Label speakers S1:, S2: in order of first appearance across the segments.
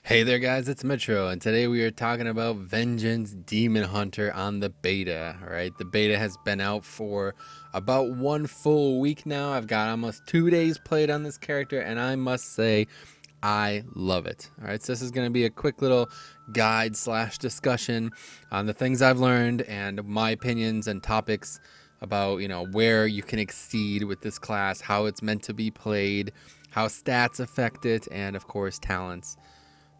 S1: Hey there guys, it's Metro, and today we are talking about Vengeance Demon Hunter on the beta. Alright, the beta has been out for about 1 full week now. I've got almost 2 days played on this character, and I must say, I love it. Alright, so this is going to be a quick little guide slash discussion on the things I've learned and my opinions and topics about, where you can exceed with this class, how it's meant to be played, how stats affect it, and of course talents.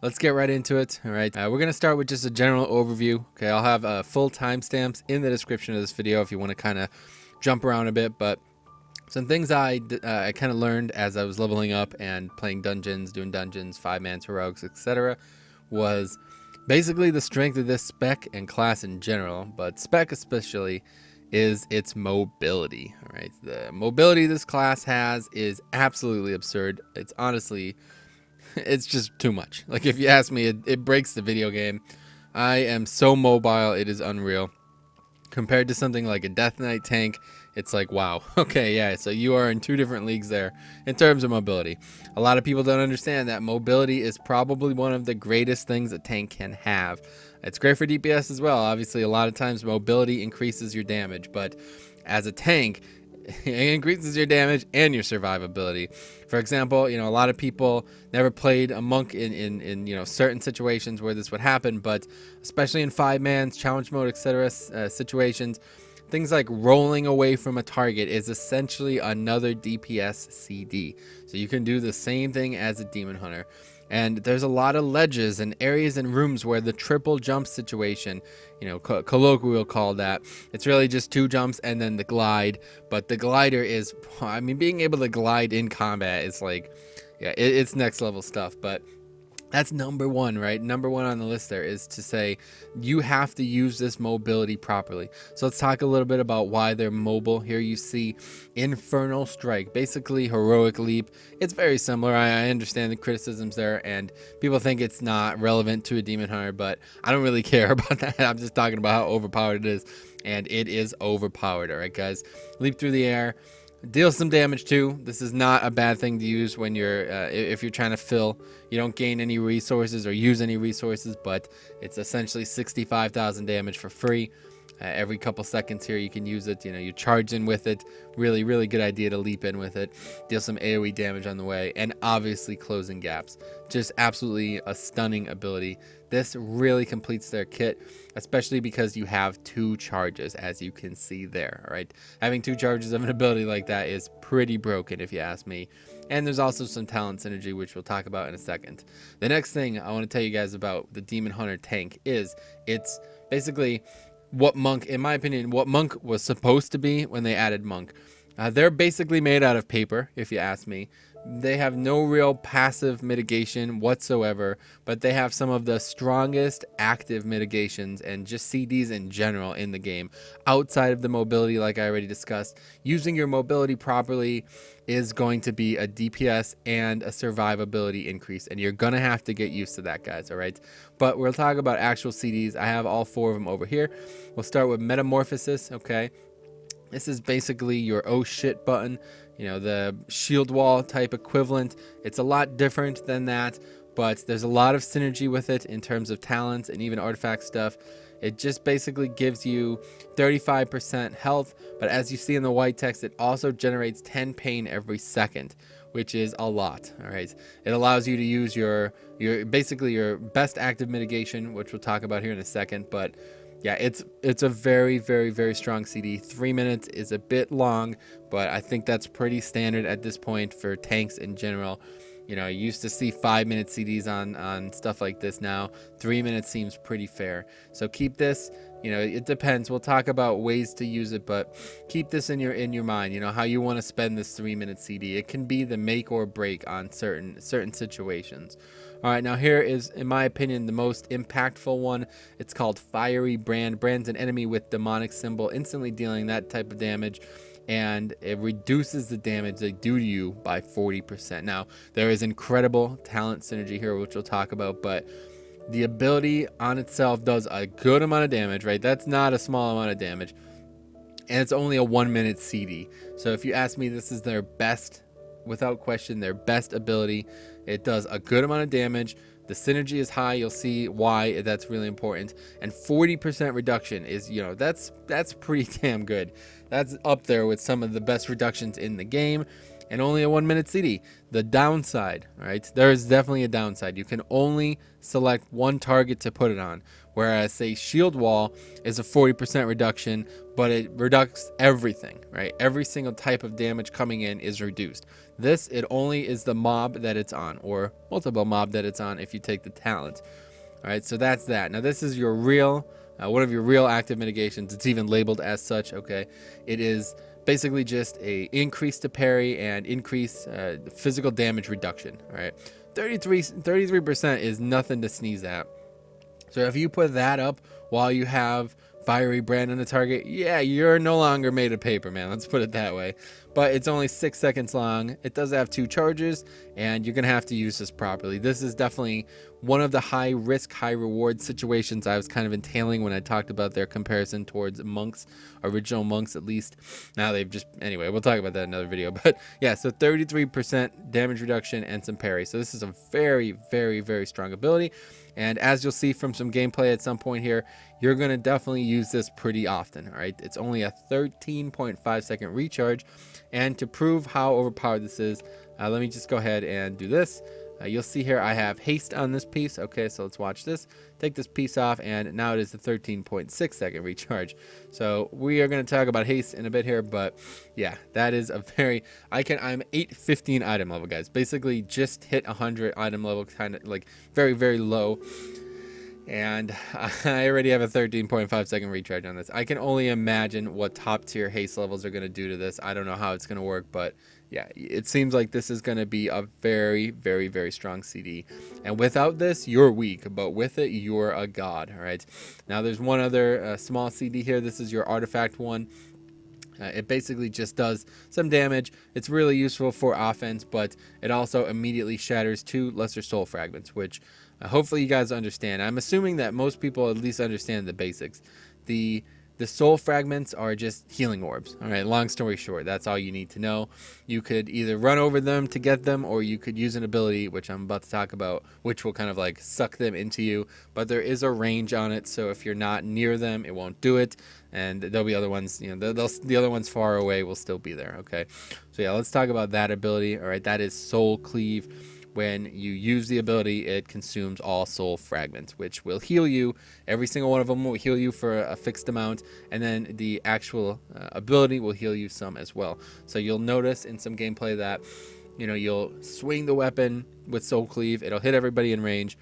S1: Let's get right into it. All right, we're going to start with just a general overview. Okay, I'll have full timestamps in the description of this video if you want to kind of jump around a bit. But some things I kind of learned as I was leveling up and playing dungeons, doing dungeons, 5-man heroics, etc. was basically the strength of this spec and class in general, but spec especially, is its mobility. All right, the mobility this class has is absolutely absurd. It's honestly, it's just too much. Like, if you ask me, it breaks the video game. I am so mobile, it is unreal. Compared to something like a Death Knight tank, it's like, wow, okay, yeah, so you are in two different leagues there in terms of mobility. A lot of people don't understand that mobility is probably one of the greatest things a tank can have. It's great for DPS as well. Obviously, a lot of times mobility increases your damage, but as a tank, it increases your damage and your survivability. For example, a lot of people never played a monk in certain situations where this would happen, but especially in 5-man's challenge mode, etc. Situations, things like rolling away from a target is essentially another DPS CD. So you can do the same thing as a demon hunter. And there's a lot of ledges and areas and rooms where the triple jump situation, colloquially we'll call that, it's really just 2 jumps and then the glide. But the glider is, being able to glide in combat is like, yeah, it's next level stuff. But that's number one, right? Number one on the list there is to say you have to use this mobility properly. So let's talk a little bit about why they're mobile. Here you see Infernal Strike, basically heroic leap. It's very similar. I understand the criticisms there, and people think it's not relevant to a demon hunter, but I don't really care about that. I'm just talking about how overpowered it is, and it is overpowered. All right, guys, leap through the air. Deal some damage too. This is not a bad thing to use when you're if you're trying to fill. You don't gain any resources or use any resources, but it's essentially 65,000 damage for free. Every couple seconds here you can use it. You charge in with it. Really, really good idea to leap in with it. Deal some AOE damage on the way, and obviously closing gaps. Just absolutely a stunning ability. This really completes their kit, especially because you have 2 charges, as you can see there. All right, having 2 charges of an ability like that is pretty broken, if you ask me. And there's also some talent synergy, which we'll talk about in a second. The next thing I want to tell you guys about the Demon Hunter tank is it's basically what Monk, in my opinion, what Monk was supposed to be when they added Monk. They're basically made out of paper, if you ask me. They have no real passive mitigation whatsoever, but they have some of the strongest active mitigations and just CDs in general in the game. Outside of the mobility, like I already discussed, using your mobility properly is going to be a DPS and a survivability increase, and you're gonna have to get used to that, guys. All right, but we'll talk about actual CDs. I have all 4 of them over here. We'll start with Metamorphosis. Okay, this is basically your oh shit button, the shield wall type equivalent. It's a lot different than that, but there's a lot of synergy with it in terms of talents and even artifact stuff. It just basically gives you 35% health, but as you see in the white text, it also generates 10 pain every second, which is a lot. All right, it allows you to use your basically your best active mitigation, which we'll talk about here in a second. But yeah, it's a very, very, very strong CD. 3 minutes is a bit long, but I think that's pretty standard at this point for tanks in general. You used to see 5-minute CDs on stuff like this. Now 3 minutes seems pretty fair. So keep this. It depends. We'll talk about ways to use it, but keep this in your mind. How you want to spend this 3-minute CD. It can be the make or break on certain situations. All right, now here is, in my opinion, the most impactful one. It's called Fiery Brand. Brands an enemy with demonic symbol, instantly dealing that type of damage, and it reduces the damage they do to you by 40%. Now, there is incredible talent synergy here, which we'll talk about, but the ability on itself does a good amount of damage, right? That's not a small amount of damage, and it's only a 1-minute CD. So if you ask me, this is their best, without question, their best ability. It does a good amount of damage. The synergy is high. You'll see why that's really important. And 40% reduction is, you know, that's pretty damn good. That's up there with some of the best reductions in the game. And only a 1 minute CD. The downside, right? There is definitely a downside. You can only select one target to put it on. Whereas, say, Shield Wall is a 40% reduction, but it reduces everything, right? Every single type of damage coming in is reduced. This, it only is the mob that it's on, or multiple mob that it's on if you take the talent. All right, so that's that. Now, this is your real, one of your real active mitigations. It's even labeled as such, okay? It is basically just a increase to parry and increase physical damage reduction, all right? 33% is nothing to sneeze at. So if you put that up while you have Fiery Brand on the target, yeah, you're no longer made of paper, man. Let's put it that way. But it's only 6 seconds long. It does have 2 charges, and you're going to have to use this properly. This is definitely one of the high risk, high reward situations I was kind of entailing when I talked about their comparison towards monks, original monks at least. Now they've just, anyway, we'll talk about that in another video. But yeah, so 33% damage reduction and some parry. So this is a very, very, very strong ability. And as you'll see from some gameplay at some point here, you're going to definitely use this pretty often, all right? It's only a 13.5 second recharge. And to prove how overpowered this is, let me just go ahead and do this. You'll see here I have Haste on this piece. Okay, so let's watch this. Take this piece off, and now it is a 13.6 second recharge. So we are going to talk about Haste in a bit here, but yeah, that is a very, I'm 815 item level, guys. Basically just hit 100 item level, kind of like very, very low. And I already have a 13.5 second recharge on this. I can only imagine what top tier haste levels are going to do to this. I don't know how it's going to work, but yeah, it seems like this is going to be a very, very, very strong CD. And without this, you're weak, but with it, you're a god. All right. Now there's one other small CD here. This is your artifact one. It basically just does some damage. It's really useful for offense, but it also immediately shatters 2 lesser soul fragments, which hopefully you guys understand. I'm assuming that most people at least understand the basics. The soul fragments are just healing orbs. All right, long story short, that's all you need to know. You could either run over them to get them, or you could use an ability, which I'm about to talk about, which will kind of like suck them into you. But there is a range on it, so if you're not near them, it won't do it. And there'll be other ones, you know, the other ones far away will still be there. Okay, so yeah, let's talk about that ability. All right, that is Soul Cleave. When you use the ability, it consumes all soul fragments, which will heal you. Every single one of them will heal you for a fixed amount, and then the actual ability will heal you some as well. So you'll notice in some gameplay that, you know, you'll swing the weapon with Soul Cleave. It'll hit everybody in range.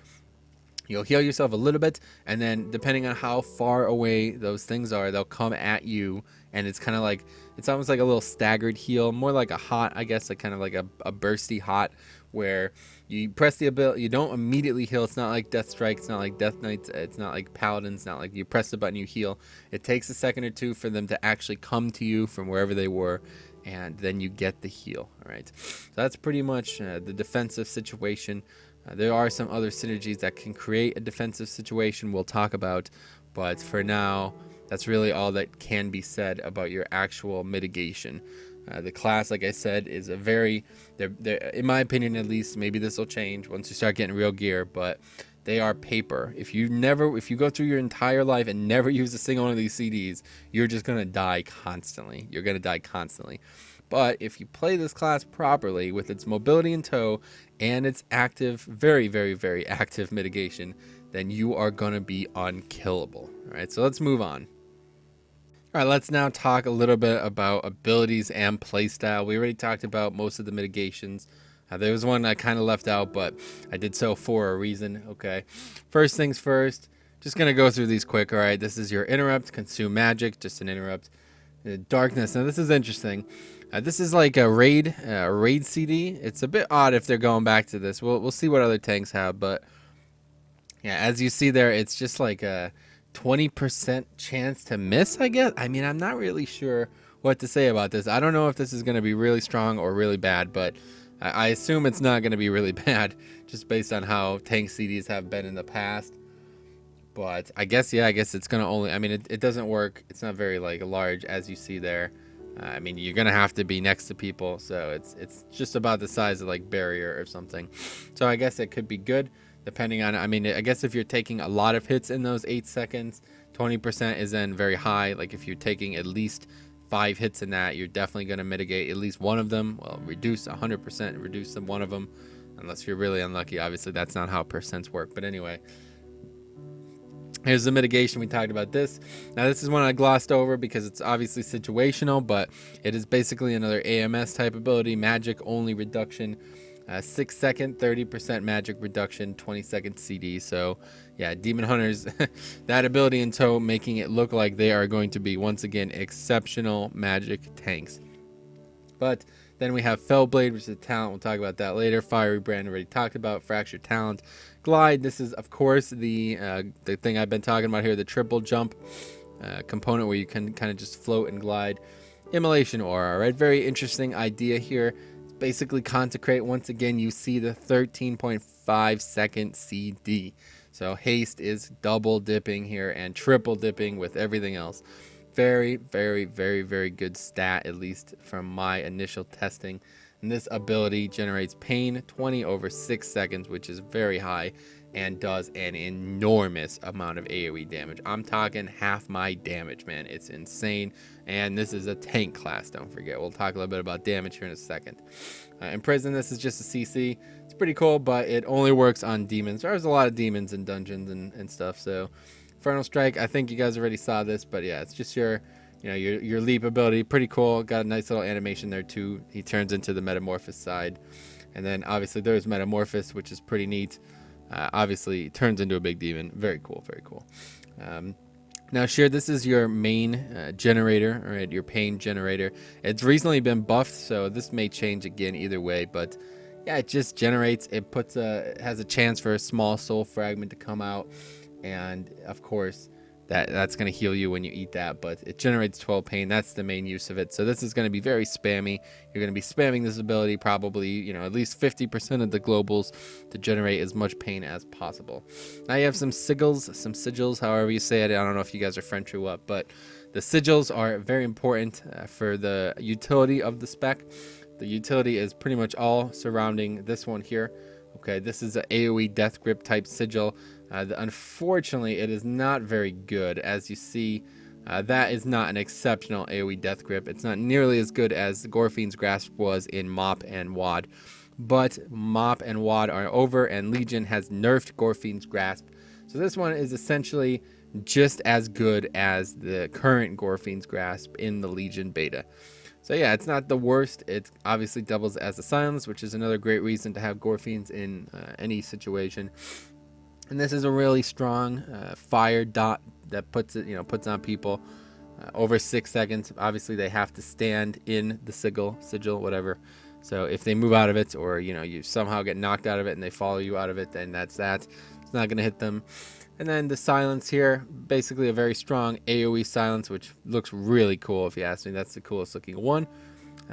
S1: You'll heal yourself a little bit, and then depending on how far away those things are, they'll come at you, and it's kind of like, it's almost like a little staggered heal, more like a hot, I guess, like kind of like a bursty hot, where you press the ability, you don't immediately heal. It's not like Death Strike, it's not like Death Knights, it's not like Paladins, it's not like you press the button, you heal. It takes a second or two for them to actually come to you from wherever they were, and then you get the heal. All right, so that's pretty much the defensive situation. There are some other synergies that can create a defensive situation we'll talk about, but for now, that's really all that can be said about your actual mitigation. The class, like I said, is a very, in my opinion at least, maybe this will change once you start getting real gear, but they are paper. If you go through your entire life and never use a single one of these CDs, you're just going to die constantly. You're going to die constantly. But if you play this class properly with its mobility in tow and its active, very, very, very active mitigation, then you are going to be unkillable. All right, so let's move on. All right, let's now talk a little bit about abilities and playstyle. We already talked about most of the mitigations. There was one I kind of left out, but I did so for a reason. Okay, first things first, just going to go through these quick. All right, this is your interrupt, consume magic, just an interrupt. Darkness, now this is interesting. This is like a raid CD. It's a bit odd if they're going back to this. We'll see what other tanks have, but yeah, as you see there, it's just like a 20% chance to miss, I guess. I mean, I'm not really sure what to say about this. I don't know if this is going to be really strong or really bad, but I assume it's not going to be really bad just based on how tank CDs have been in the past. But I guess, yeah, I guess it's going to only, I mean, it doesn't work. It's not very like large as you see there. I mean, you're going to have to be next to people, so it's just about the size of like barrier or something. So I guess it could be good. depending on, I mean, I guess if you're taking a lot of hits in those 8 seconds, 20% is then very high. Like if you're taking at least 5 hits in that, you're definitely going to mitigate at least one of them. Well, reduce 100%, reduce one of them, unless you're really unlucky. Obviously, that's not how percents work. But anyway, here's the mitigation. We talked about this. Now, this is one I glossed over because it's obviously situational, but it is basically another AMS type ability, magic only reduction. 6 second, 30% magic reduction, 20-second CD. So yeah, Demon Hunters, that ability in tow, making it look like they are going to be, once again, exceptional magic tanks. But then we have Fellblade, which is a talent. We'll talk about that later. Fiery Brand, already talked about. Fractured Talent. Glide, this is, of course, the thing I've been talking about here, the triple jump component where you can kind of just float and glide. Immolation Aura, right? Very interesting idea here. Basically consecrate. Once again, you see the 13.5 second CD. So Haste is double dipping here and triple dipping with everything else. Very, very, very, very good stat, at least from my initial testing. And this ability generates pain 20 over 6 seconds, which is very high, and does an enormous amount of AoE damage. I'm talking half my damage, man. It's insane. And this is a tank class, don't forget. We'll talk a little bit about damage here in a second. Imprison, this is just a CC. It's pretty cool, but it only works on demons. There's a lot of demons in dungeons and stuff, so Infernal Strike, I think you guys already saw this, but yeah, it's just your leap ability. Pretty cool. Got a nice little animation there too. He turns into the Metamorphosis side. And then obviously there's Metamorphosis, which is pretty neat. Obviously turns into a big demon. Very cool, very cool. Now, Sheer, this is your main generator, right? Your pain generator. It's recently been buffed, so this may change again either way. But yeah, it just generates. It has a chance for a small soul fragment to come out, and of course, that's going to heal you when you eat that. But it generates 12 pain. That's the main use of it. So this is going to be very spammy. You're going to be spamming this ability probably, at least 50% of the globals to generate as much pain as possible. Now you have some sigils, however you say it. I don't know if you guys are French or what, but the sigils are very important for the utility of the spec. The utility is pretty much all surrounding this one here. Okay, this is an AOE Death Grip type sigil. Unfortunately, it is not very good. As you see, that is not an exceptional AOE Death Grip. It's not nearly as good as Gorfiend's Grasp was in Mop and Wad. But Mop and Wad are over, and Legion has nerfed Gorfiend's Grasp. So this one is essentially just as good as the current Gorfiend's Grasp in the Legion beta. So yeah, it's not the worst. It obviously doubles as a silence, which is another great reason to have Gorfiends in any situation. And this is a really strong fire dot that puts on people over 6 seconds. Obviously, they have to stand in the sigil, whatever. So if they move out of it, or you somehow get knocked out of it and they follow you out of it, then that's that. It's not going to hit them. And then the silence here, basically a very strong AoE silence, which looks really cool if you ask me. That's the coolest looking one.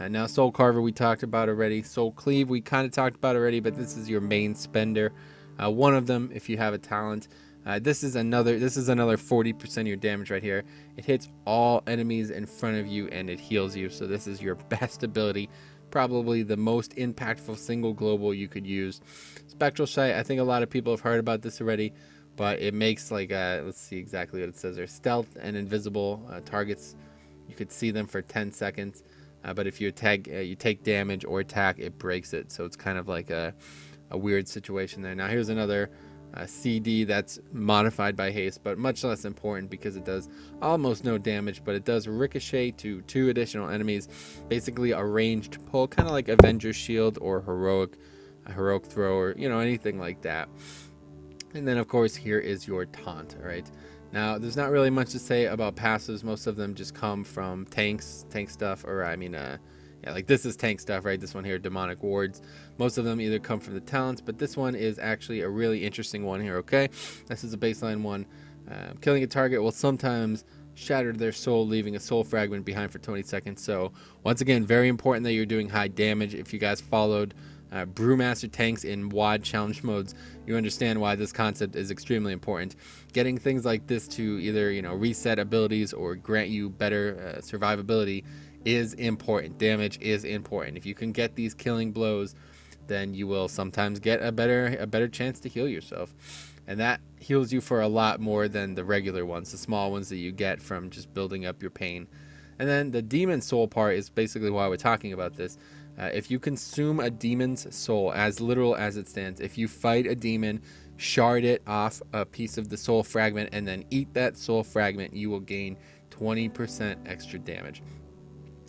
S1: Now Soul Carver we talked about already. Soul Cleave we kind of talked about already, but this is your main spender. One of them if you have a talent. This is another 40% of your damage right here. It hits all enemies in front of you and it heals you. So this is your best ability. Probably the most impactful single global you could use. Spectral Sight, I think a lot of people have heard about this already. But it makes let's see exactly what it says there. Stealth and invisible targets, you could see them for 10 seconds. But if you take damage or attack, it breaks it. So it's kind of like a weird situation there. Now here's another CD that's modified by Haste, but much less important because it does almost no damage, but it does ricochet to 2 additional enemies. Basically a ranged pull, kind of like Avenger's Shield or Heroic Throw, or anything like that. And then, of course, here is your taunt, right? Now, there's not really much to say about passives. Most of them just come from tank stuff, or like this is tank stuff, right? This one here, Demonic Wards. Most of them either come from the talents, but this one is actually a really interesting one here, okay? This is a baseline one. Killing a target will sometimes shatter their soul, leaving a soul fragment behind for 20 seconds. So, once again, very important that you're doing high damage. If you guys followed Brewmaster tanks in WOD challenge modes, you understand why this concept is extremely important. Getting things like this to either reset abilities or grant you better survivability is important. Damage is important. If you can get these killing blows then you will sometimes get a better chance to heal yourself. And that heals you for a lot more than the regular ones, the small ones that you get from just building up your pain. And then the demon soul part is basically why we're talking about this. If you consume a demon's soul, as literal as it stands, if you fight a demon, shard it off a piece of the soul fragment, and then eat that soul fragment, you will gain 20% extra damage,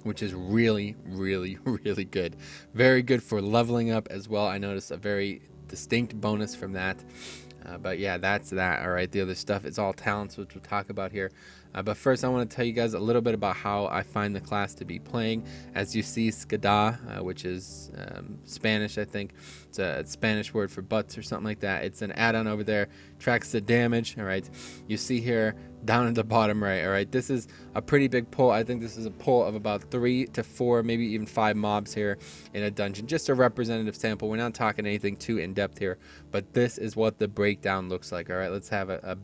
S1: which is really, really, really good. Very good for leveling up as well. I noticed a very distinct bonus from that. But yeah, that's that. All right, the other stuff is all talents, which we'll talk about here. But first, I want to tell you guys a little bit about how I find the class to be playing. As you see, Skada, which is Spanish, I think. It's a Spanish word for butts or something like that. It's an add-on over there. Tracks the damage. All right, you see here down at the bottom right. All right, this is a pretty big pull. I think this is a pull of about 3 to 4, maybe even 5 mobs here in a dungeon. Just a representative sample. We're not talking anything too in-depth here, but this is what the breakdown looks like. All right, let's have a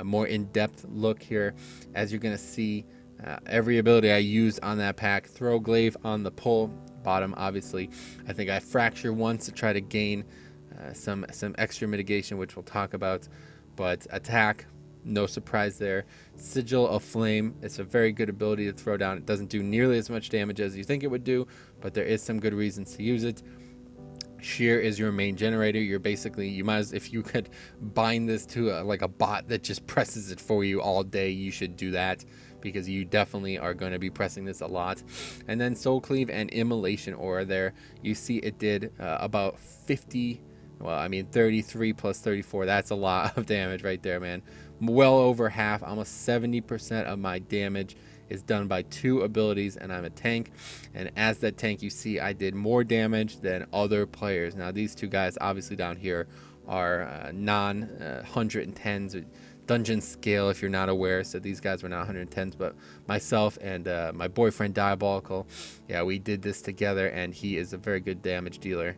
S1: more in-depth look here. As you're gonna see, every ability I used on that pack. Throw glaive on the pull bottom, obviously. I think I fracture once to try to gain some extra mitigation, which we'll talk about. But attack, no surprise there. Sigil of Flame, it's a very good ability to throw down. It doesn't do nearly as much damage as you think it would do, but there is some good reasons to use it. Shear is your main generator. You're basically, you might as, if you could bind this to like a bot that just presses it for you all day, you should do that, because you definitely are going to be pressing this a lot. And then Soul Cleave and Immolation aura there, you see it did about 50, well, I mean 33 plus 34, that's a lot of damage right there, man. Well over half, almost 70% of my damage is done by 2 abilities, and I'm a tank. And as that tank, you see I did more damage than other players. Now these 2 guys obviously down here are non 110s dungeon scale, if you're not aware. So these guys were not 110s, but myself and my boyfriend Diabolical, yeah, we did this together, and he is a very good damage dealer.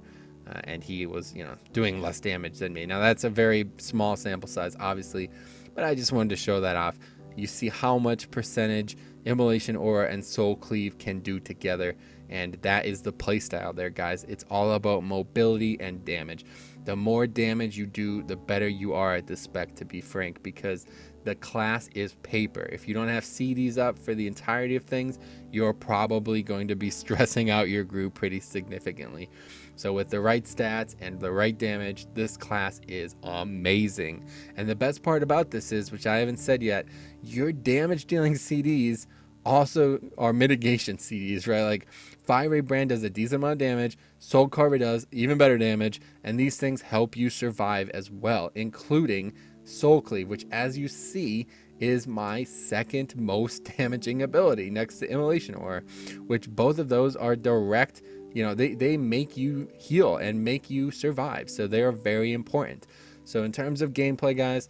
S1: And he was, you know, doing less damage than me. Now that's a very small sample size, obviously, but I just wanted to show that off. You see how much percentage Immolation Aura and Soul Cleave can do together, and that is the playstyle there, guys. It's all about mobility and damage. The more damage you do, the better you are at this spec, to be frank, because the class is paper. If you don't have CDs up for the entirety of things, you're probably going to be stressing out your group pretty significantly. So with the right stats and the right damage, this class is amazing. And the best part about this is, which I haven't said yet, your damage dealing CDs also are mitigation CDs, right? Like Fire Brand does a decent amount of damage, Soul Carver does even better damage, and these things help you survive as well, including Soul Cleave, which, as you see, is my second most damaging ability next to Immolation Aura, which both of those are direct, you know, they make you heal and make you survive, so they are very important. So in terms of gameplay, guys,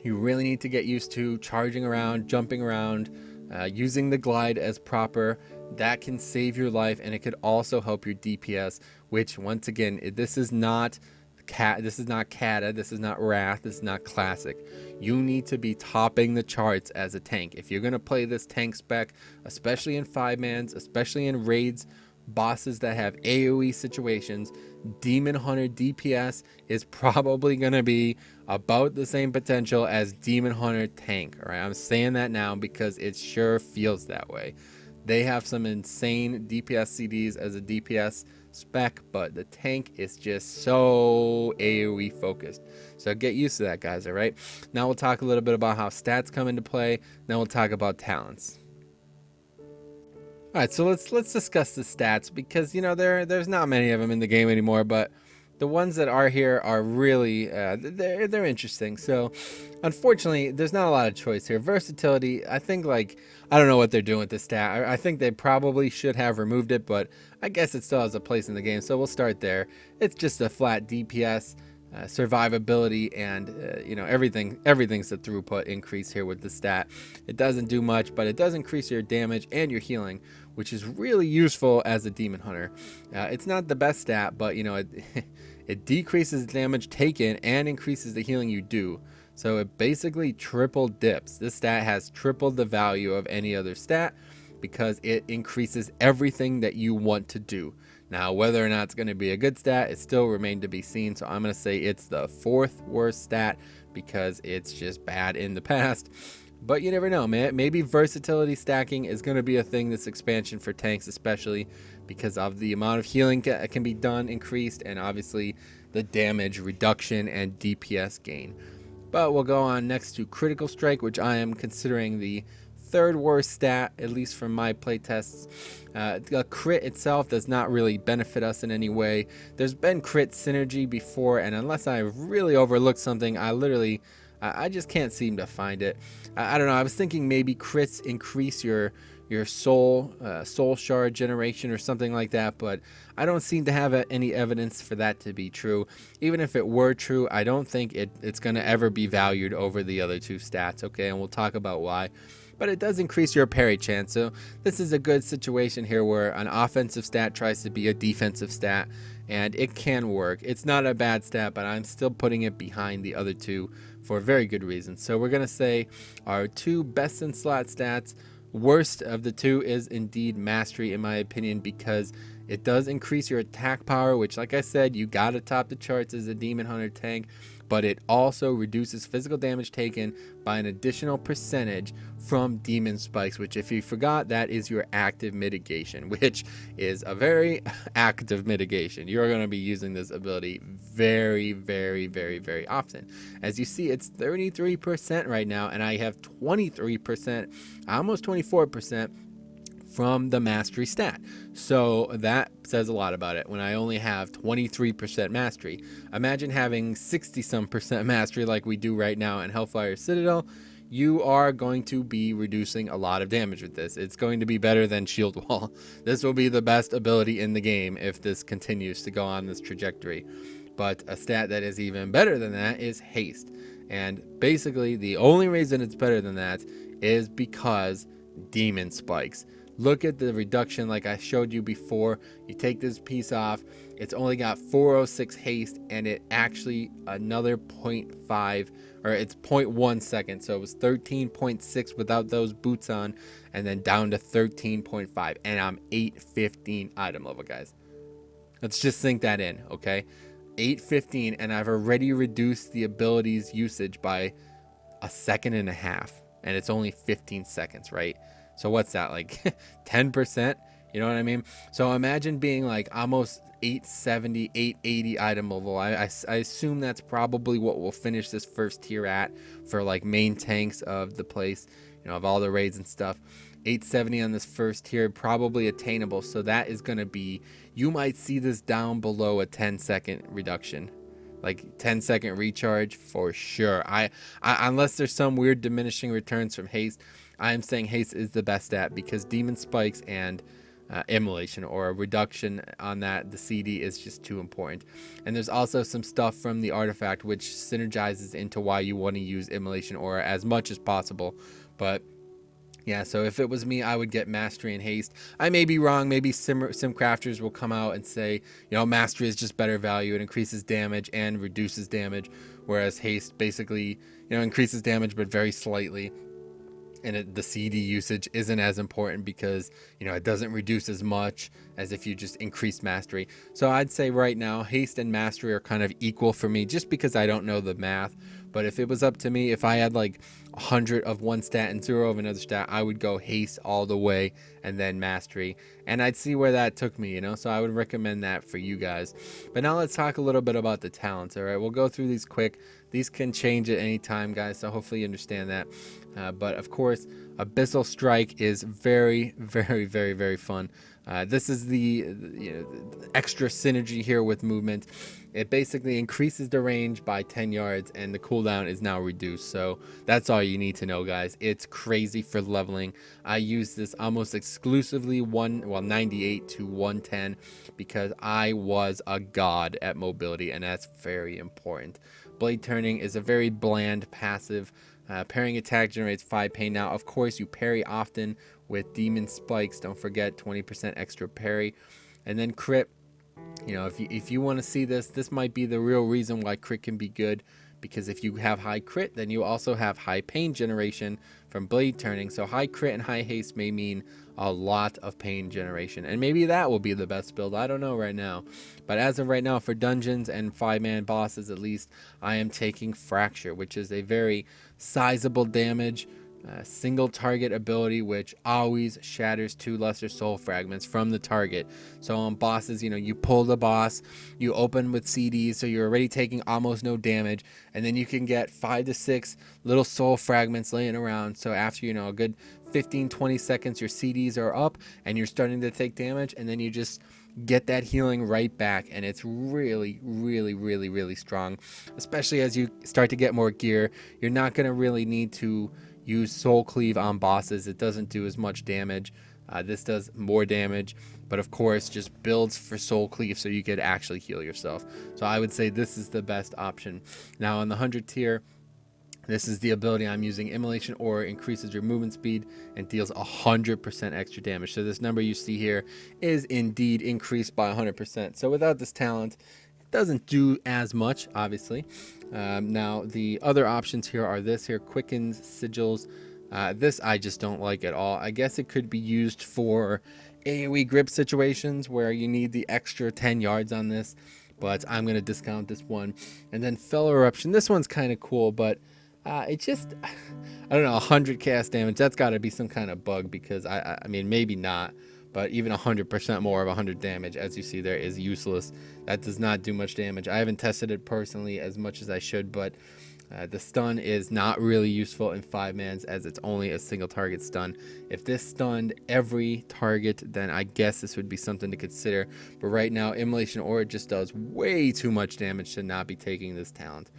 S1: you really need to get used to charging around, jumping around, using the glide as proper. That can save your life, and it could also help your DPS, which, once again, this is not Kata, this is not Wrath, this is not Classic. You need to be topping the charts as a tank. If you're going to play this tank spec, especially in 5-mans, especially in raids, bosses that have AOE situations, Demon Hunter DPS is probably going to be about the same potential as Demon Hunter tank. All right, I'm saying that now because it sure feels that way. They have some insane DPS CDs as a DPS spec, but the tank is just so AOE focused. So get used to that, guys. All right, now we'll talk a little bit about how stats come into play. Then we'll talk about talents. All right, so let's discuss the stats, because, you know, there's not many of them in the game anymore, but the ones that are here are really they're interesting. So unfortunately, there's not a lot of choice here. Versatility, I think, like, I don't know what they're doing with this stat. I think they probably should have removed it, but I guess it still has a place in the game, so we'll start there. It's just a flat DPS, survivability, and you know, everything's the throughput increase here with the stat. It doesn't do much, but it does increase your damage and your healing, which is really useful as a demon hunter. It's not the best stat, but, you know, it decreases damage taken and increases the healing you do. So it basically triple dips. This stat has tripled the value of any other stat because it increases everything that you want to do. Now, whether or not it's going to be a good stat, it still remains to be seen. So I'm going to say it's the 4th worst stat because it's just bad in the past. But you never know, man. Maybe versatility stacking is going to be a thing this expansion for tanks, especially because of the amount of healing that can be done increased, and obviously the damage reduction and DPS gain. But we'll go on next to Critical Strike, which I am considering the 3rd worst stat, at least from my playtests. The crit itself does not really benefit us in any way. There's been crit synergy before, and unless I really overlooked something, I just can't seem to find it. I don't know. I was thinking maybe crits increase your soul shard generation or something like that, but I don't seem to have any evidence for that to be true. Even if it were true, I don't think it's going to ever be valued over the other 2 stats, okay? And we'll talk about why. But it does increase your parry chance, so this is a good situation here where an offensive stat tries to be a defensive stat, and it can work. It's not a bad stat, but I'm still putting it behind the other 2 for a very good reason. So we're going to say our 2 best in slot stats. Worst of the 2 is indeed Mastery, in my opinion, because it does increase your attack power, which, like I said, you gotta top the charts as a Demon Hunter tank, but it also reduces physical damage taken by an additional percentage from demon spikes, which, if you forgot, that is your active mitigation, which is a very active mitigation. You're going to be using this ability very, very, very, very often. As you see, it's 33% right now, and I have 23%, almost 24% from the mastery stat. So that says a lot about it when I only have 23% mastery. Imagine having 60-some% mastery like we do right now in Hellfire Citadel. You are going to be reducing a lot of damage with this. It's going to be better than Shield Wall. This will be the best ability in the game if this continues to go on this trajectory. But a stat that is even better than that is Haste. And basically the only reason it's better than that is because demon spikes. Look at the reduction like I showed you before. You take this piece off, it's only got 406 haste, and it actually another 0.5, or it's 0.1 second. So it was 13.6 without those boots on, and then down to 13.5, and I'm 815 item level, guys. Let's just sink that in, okay? 815, and I've already reduced the ability's usage by a second and a half, and it's only 15 seconds, right? So what's that, like 10%? You know what I mean? So imagine being like almost 870, 880 item level. I assume that's probably what we'll finish this first tier at for like main tanks of the place, you know, of all the raids and stuff. 870 on this first tier, probably attainable. So that is going to be, you might see this down below a 10-second reduction. Like 10-second recharge for sure. I unless there's some weird diminishing returns from haste, I am saying haste is the best stat because demon spikes and immolation, or a reduction on that, the CD, is just too important. And there's also some stuff from the artifact which synergizes into why you want to use immolation aura as much as possible. But yeah, so if it was me, I would get mastery and haste. I may be wrong. Maybe sim crafters will come out and say, you know, mastery is just better value. It increases damage and reduces damage, whereas haste basically, you know, increases damage but very slightly. And the CD usage isn't as important because, you know, it doesn't reduce as much as if you just increase mastery. So I'd say right now haste and mastery are kind of equal for me, just because I don't know the math. But if it was up to me, if I had like 100 of one stat and 0 of another stat, I would go haste all the way and then mastery, and I'd see where that took me, you know. So I would recommend that for you guys. But now let's talk a little bit about the talents. All right, we'll go through these quick. These can change at any time, guys, so hopefully you understand that. But of course, Abyssal Strike is very, very, very, very fun. This is the extra synergy here with movement. It basically increases the range by 10 yards, and the cooldown is now reduced. So that's all you need to know, guys. It's crazy for leveling. I use this almost exclusively 98 to 110 because I was a god at mobility, and that's very important. Blade Turning is a very bland passive. Parrying attack generates 5 pain. Now, of course, you parry often with demon spikes. Don't forget 20% extra parry. And then crit. You know, if you want to see this might be the real reason why crit can be good, because if you have high crit, then you also have high pain generation from blade turning. So high crit and high haste may mean a lot of pain generation, and maybe that will be the best build. I don't know right now, but as of right now, for dungeons and 5-man bosses at least, I am taking Fracture, which is a very sizable damage single target ability, which always shatters 2 lesser soul fragments from the target. So on bosses, you pull the boss, you open with CDs, so you're already taking almost no damage, and then you can get 5 to 6 little soul fragments laying around. So after a good 15-20 seconds, your CDs are up and you're starting to take damage, and then you just get that healing right back, and it's really, really, really, really strong. Especially as you start to get more gear, you're not going to really need to use Soul Cleave on bosses. It doesn't do as much damage. This does more damage, but of course just builds for Soul Cleave so you could actually heal yourself. So I would say this is the best option. Now on the 100 tier, this is the ability I'm using. Immolation Aura increases your movement speed and deals 100% extra damage. So this number you see here is indeed increased by 100%. So without this talent, it doesn't do as much, obviously. Now the other options here are this here, Quickens Sigils. This I just don't like at all. I guess it could be used for AOE grip situations where you need the extra 10 yards on this, but I'm going to discount this one. And then Fellow Eruption. This one's kind of cool, but it just, I don't know, 100 cast damage. That's got to be some kind of bug, because I mean, maybe not, but even 100% more of 100 damage, as you see there, is useless. That does not do much damage. I haven't tested it personally as much as I should, but the stun is not really useful in 5-mans, as it's only a single target stun. If this stunned every target, then I guess this would be something to consider. But right now, Immolation Aura just does way too much damage to not be taking this talent.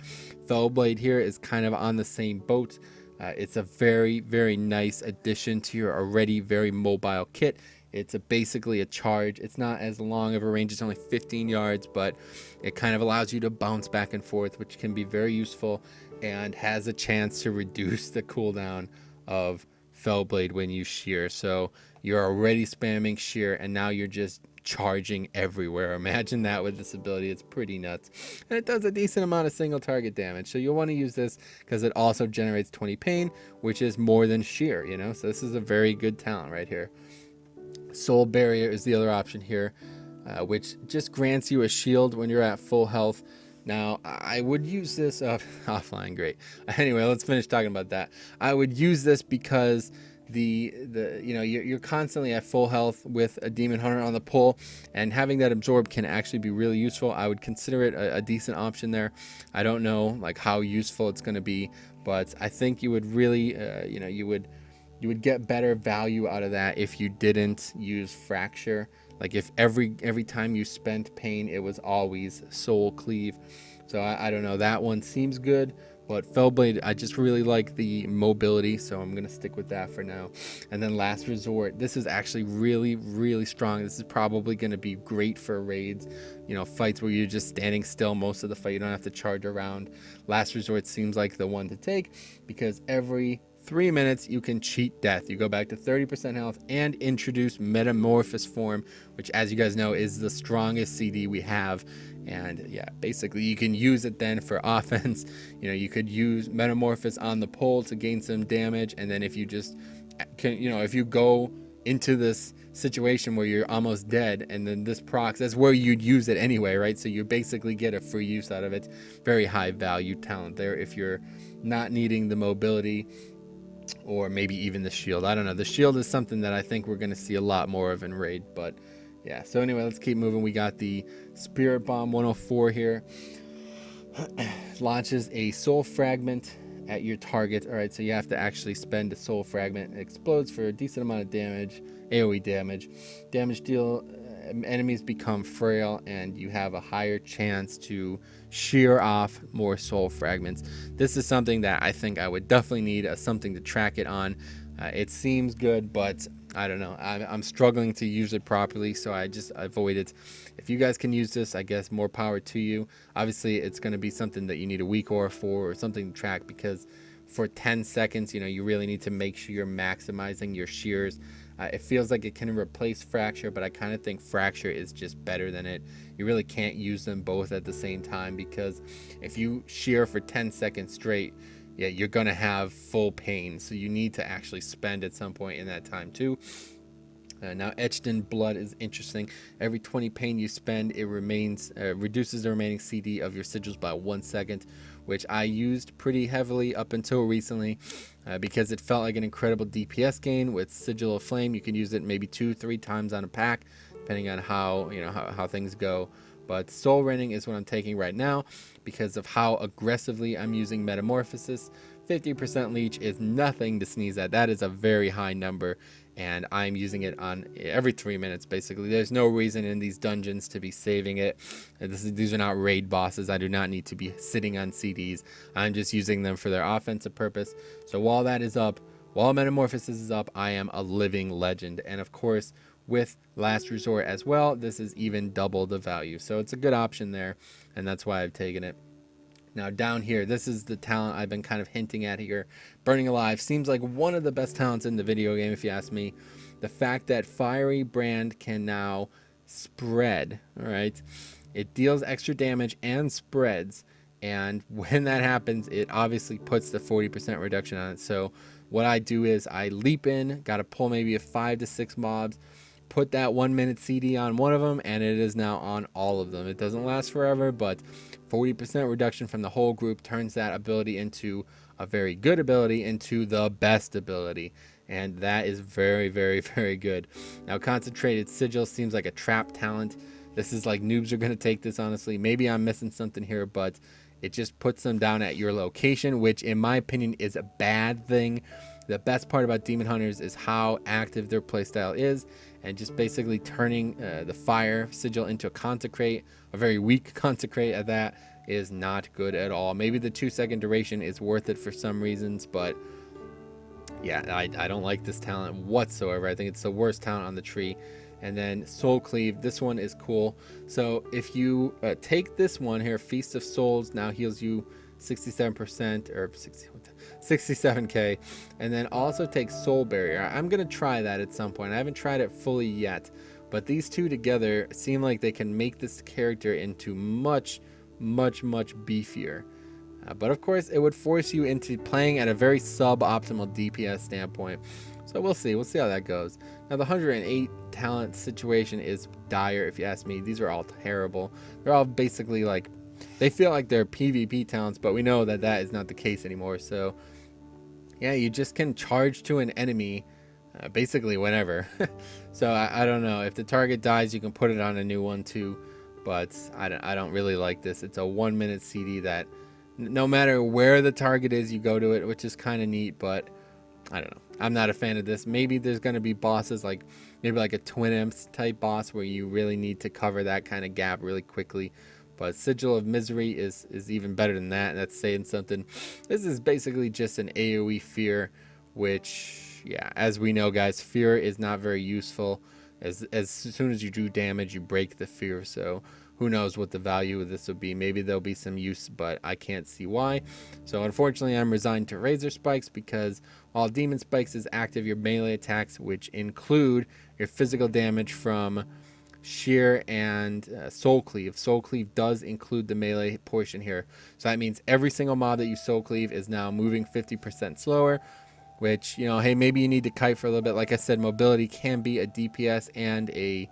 S1: Fellblade here is kind of on the same boat. It's a very, very nice addition to your already very mobile kit. It's basically a charge. It's not as long of a range. It's only 15 yards, but it kind of allows you to bounce back and forth, which can be very useful, and has a chance to reduce the cooldown of Fellblade when you shear. So you're already spamming shear, and now you're just charging everywhere. Imagine that with this ability. It's pretty nuts. And it does a decent amount of single target damage. So you'll want to use this because it also generates 20 pain, which is more than shear, So this is a very good talent right here. Soul Barrier is the other option here, which just grants you a shield when you're at full health. Now, I would use this offline. Great. Anyway, let's finish talking about that. I would use this because you're constantly at full health with a Demon Hunter on the pull, and having that absorb can actually be really useful. I would consider it a decent option there. I don't know how useful it's going to be, but I think you would really you would get better value out of that if you didn't use Fracture. Like if every time you spent pain, it was always Soul Cleave. So I don't know, that one seems good, but Fellblade, I just really like the mobility, so I'm gonna stick with that for now. And then Last Resort, this is actually really, really strong. This is probably gonna be great for raids, fights where you're just standing still most of the fight, you don't have to charge around. Last Resort seems like the one to take, because every 3 minutes you can cheat death. You go back to 30% health and introduce Metamorphosis form, which, as you guys know, is the strongest CD we have. And yeah, basically you can use it then for offense. You could use Metamorphosis on the pole to gain some damage, and then if you just if you go into this situation where you're almost dead and then this procs, that's where you'd use it anyway, right? So you basically get a free use out of it. Very high value talent there if you're not needing the mobility, or maybe even the shield. I don't know. The shield is something that I think we're going to see a lot more of in raid, but yeah. So anyway, let's keep moving. We got the Spirit Bomb 104 here. Launches a soul fragment at your target. All right, so you have to actually spend a soul fragment. It explodes for a decent amount of damage, AOE damage. Damage deal, enemies become frail, and you have a higher chance to shear off more soul fragments. This is something that I think I would definitely need something to track it on. It seems good, but I don't know. I'm struggling to use it properly, so I just avoid it. If you guys can use this, I guess more power to you. Obviously, it's going to be something that you need a weak aura for, or something to track, because for 10 seconds, you really need to make sure you're maximizing your shears. It feels like it can replace fracture, but I kind of think fracture is just better than it. You really can't use them both at the same time, because if you shear for 10 seconds straight, yeah, you're gonna have full pain. So you need to actually spend at some point in that time too. Now, Etched in Blood is interesting. Every 20 pain you spend, it reduces the remaining CD of your sigils by 1 second, which I used pretty heavily up until recently, because it felt like an incredible DPS gain. With Sigil of Flame, you can use it maybe 2-3 times on a pack, depending on how things go. But Soul Raining is what I'm taking right now because of how aggressively I'm using Metamorphosis. 50% leech is nothing to sneeze at. That is a very high number, and I'm using it on every 3 minutes basically. There's no reason in these dungeons to be saving it. These are not raid bosses. I do not need to be sitting on CDs. I'm just using them for their offensive purpose. So while that is up, while Metamorphosis is up, I am a living legend. And of course, with Last Resort as well, this is even double the value. So it's a good option there, and that's why I've taken it. Now down here, this is the talent I've been kind of hinting at here. Burning Alive seems like one of the best talents in the video game, if you ask me. The fact that Fiery Brand can now spread, all right? It deals extra damage and spreads, and when that happens, it obviously puts the 40% reduction on it. So what I do is I leap in, got to pull maybe 5 to 6 mobs, put that 1 minute CD on one of them, and it is now on all of them. It doesn't last forever, but 40% reduction from the whole group turns that ability into a very good ability, into the best ability, and that is very, very, very good. Now, Concentrated Sigil seems like a trap talent. This is like noobs are going to take this, honestly. Maybe I'm missing something here, but it just puts them down at your location, which in my opinion is a bad thing. The best part about Demon Hunters is how active their playstyle is, and just basically turning the fire sigil into a consecrate, a very weak consecrate at that, is not good at all. Maybe the 2-second duration is worth it for some reasons, but yeah, I don't like this talent whatsoever. I think it's the worst talent on the tree. And then Soul Cleave, this one is cool. So if you take this one here, Feast of Souls now heals you 67% or 67k, and then also take Soul Barrier. I'm gonna try that at some point. I haven't tried it fully yet, but these two together seem like they can make this character into much beefier. But of course, it would force you into playing at a very suboptimal DPS standpoint. So we'll see how that goes. Now the 108 talent situation is dire, if you ask me. These are all terrible. They're all basically like, they feel like they're PvP talents, but we know that that is not the case anymore. So yeah, you just can charge to an enemy basically whenever. So I don't know, if the target dies, you can put it on a new one too, but I don't really like this. It's a 1 minute CD that no matter where the target is, you go to it, which is kind of neat, but I don't know. I'm not a fan of this. Maybe there's going to be bosses like maybe like a Twin Imps type boss where you really need to cover that kind of gap really quickly. But Sigil of Misery is even better than that, and that's saying something. This is basically just an AoE fear, which, yeah, as we know, guys, fear is not very useful. As soon as you do damage, you break the fear. So who knows what the value of this would be. Maybe there'll be some use, but I can't see why. So unfortunately, I'm resigned to Razor Spikes, because while Demon Spikes is active, your melee attacks, which include your physical damage from Shear and Soul Cleave. Soul Cleave does include the melee portion here. So that means every single mob that you Soul Cleave is now moving 50% slower, which, you know, hey, maybe you need to kite for a little bit. Like I said, mobility can be a DPS and a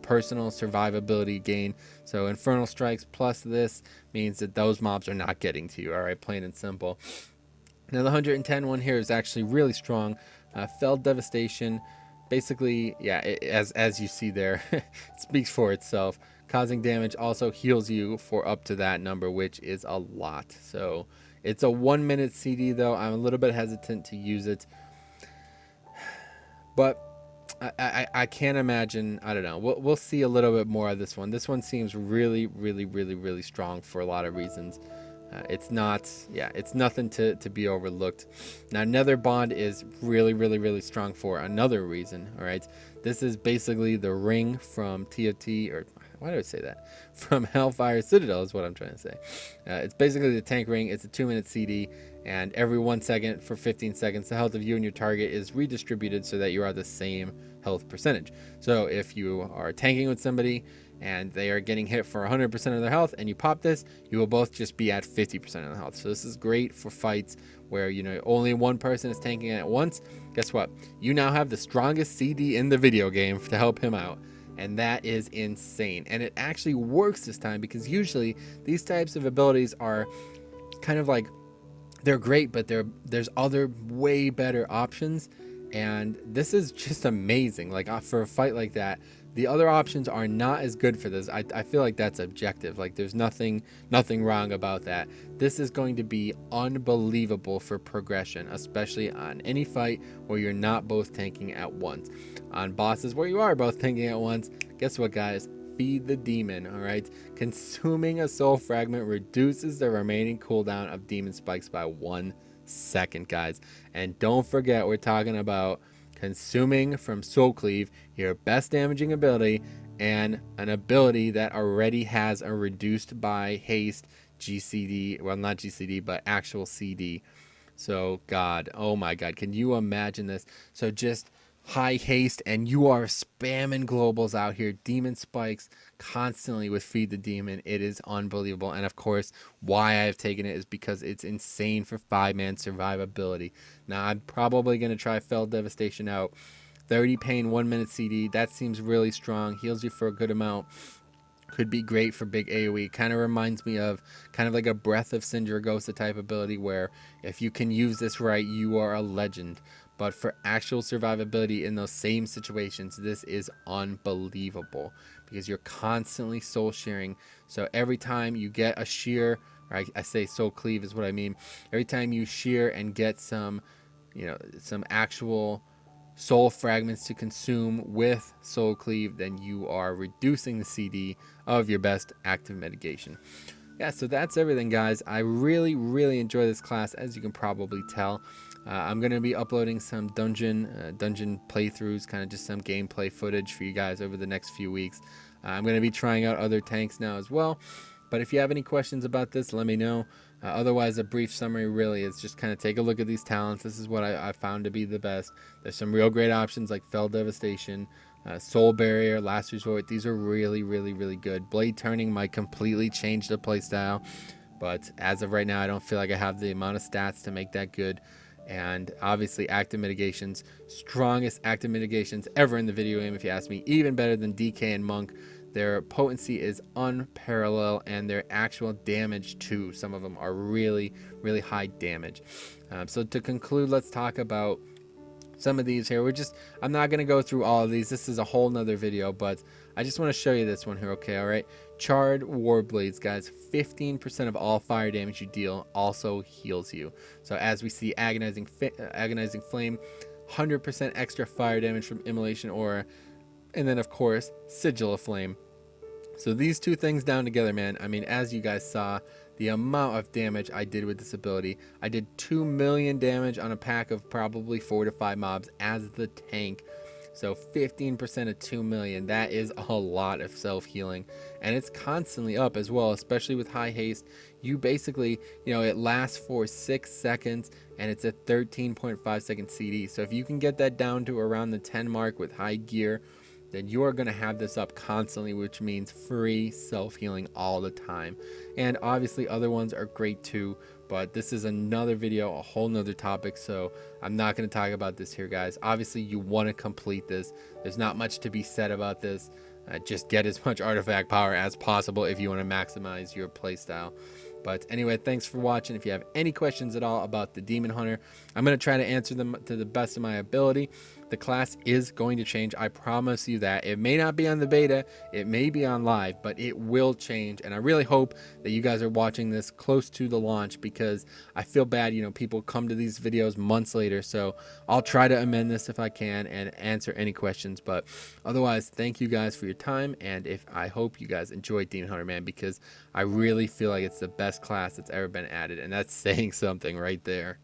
S1: personal survivability gain. So Infernal Strikes plus this means that those mobs are not getting to you, all right, plain and simple. Now the 110 one here is actually really strong. Fell Devastation, basically, yeah, as you see there, it speaks for itself. Causing damage also heals you for up to that number, which is a lot. So it's a 1 minute CD though. I'm a little bit hesitant to use it, but I can't imagine. I don't know. We'll see a little bit more of this one. This one seems really strong for a lot of reasons. It's not, yeah, it's nothing to be overlooked. Now, Nether Bond is really strong for another reason. All right, this is basically the ring from TFT, or why did I say that? From Hellfire Citadel is what I'm trying to say. It's basically the tank ring. It's a 2-minute CD, and every 1 second for 15 seconds, the health of you and your target is redistributed so that you are the same health percentage. So if you are tanking with somebody and they are getting hit for 100% of their health and you pop this, you will both just be at 50% of the health. So this is great for fights where, you know, only one person is tanking at once. Guess what? You now have the strongest CD in the video game to help him out. And that is insane. And it actually works this time, because usually these types of abilities are kind of like, they're great, but there's other way better options. And this is just amazing. Like for a fight like that, the other options are not as good for this. I feel like that's objective. Like there's nothing wrong about that. This is going to be unbelievable for progression, especially on any fight where you're not both tanking at once. On bosses where you are both tanking at once, guess what, guys? Feed the demon. All right, consuming a soul fragment reduces the remaining cooldown of demon spikes by 1 second, guys. And don't forget, we're talking about consuming from Soul Cleave, your best damaging ability, and an ability that already has a reduced by haste GCD, well, not GCD, but actual CD. So God, oh my God, can you imagine this? So just high haste, and you are spamming globals out here, demon spikes constantly with feed the demon. It is unbelievable. And of course, why I've taken it is because it's insane for 5-man survivability. Now I'm probably going to try Fell Devastation out. 30 pain, 1 minute CD, that seems really strong, heals you for a good amount. Could be great for big AoE. Kind of reminds me of kind of like a Breath of Sindragosa type ability, where if you can use this right, you are a legend. But for actual survivability in those same situations, this is unbelievable, because you're constantly soul sharing. So every time you get a shear, or I say soul cleave is what I mean. Every time you shear and get some, you know, some actual soul fragments to consume with Soul Cleave, then you are reducing the CD of your best active mitigation. Yeah, so that's everything, guys. I really enjoy this class, as you can probably tell. I'm going to be uploading some dungeon playthroughs, kind of just some gameplay footage for you guys over the next few weeks. I'm going to be trying out other tanks now as well. But if you have any questions about this, let me know. Otherwise, a brief summary really is just kind of take a look at these talents. This is what I found to be the best. There's some real great options like Fell Devastation, Soul Barrier, Last Resort. These are really good. Blade Turning might completely change the playstyle, but as of right now, I don't feel like I have the amount of stats to make that good. And obviously, Active Mitigations, strongest Active Mitigations ever in the video game, if you ask me, even better than DK and Monk. Their potency is unparalleled, and their actual damage too. Some of them are really high damage. So to conclude, let's talk about some of these here. I'm not going to go through all of these. This is a whole nother video, but I just want to show you this one here. Okay, all right. Charred Warblades, guys. 15% of all fire damage you deal also heals you. So as we see, Agonizing Flame, 100% extra fire damage from Immolation Aura, and then of course Sigil of Flame. So these two things down together, man, I mean, as you guys saw, the amount of damage I did with this ability, I did 2 million damage on a pack of probably 4 to 5 mobs as the tank. So 15% of 2 million, that is a lot of self-healing, and it's constantly up as well, especially with high haste. You basically, you know, it lasts for 6 seconds, and it's a 13.5 second CD. So if you can get that down to around the 10 mark with high gear, then you are going to have this up constantly, which means free self-healing all the time. And obviously other ones are great too, but this is another video, a whole nother topic, so I'm not going to talk about this here, guys. Obviously you want to complete this. There's not much to be said about this. Just get as much artifact power as possible if you want to maximize your playstyle. But anyway, thanks for watching. If you have any questions at all about the Demon Hunter, I'm going to try to answer them to the best of my ability. The class is going to change. I promise you that. It may not be on the beta. It may be on live, but it will change. And I really hope that you guys are watching this close to the launch, because I feel bad, you know, people come to these videos months later. So I'll try to amend this if I can and answer any questions. But otherwise, thank you guys for your time. And I hope you guys enjoyed Demon Hunter, man, because I really feel like it's the best class that's ever been added. And that's saying something right there.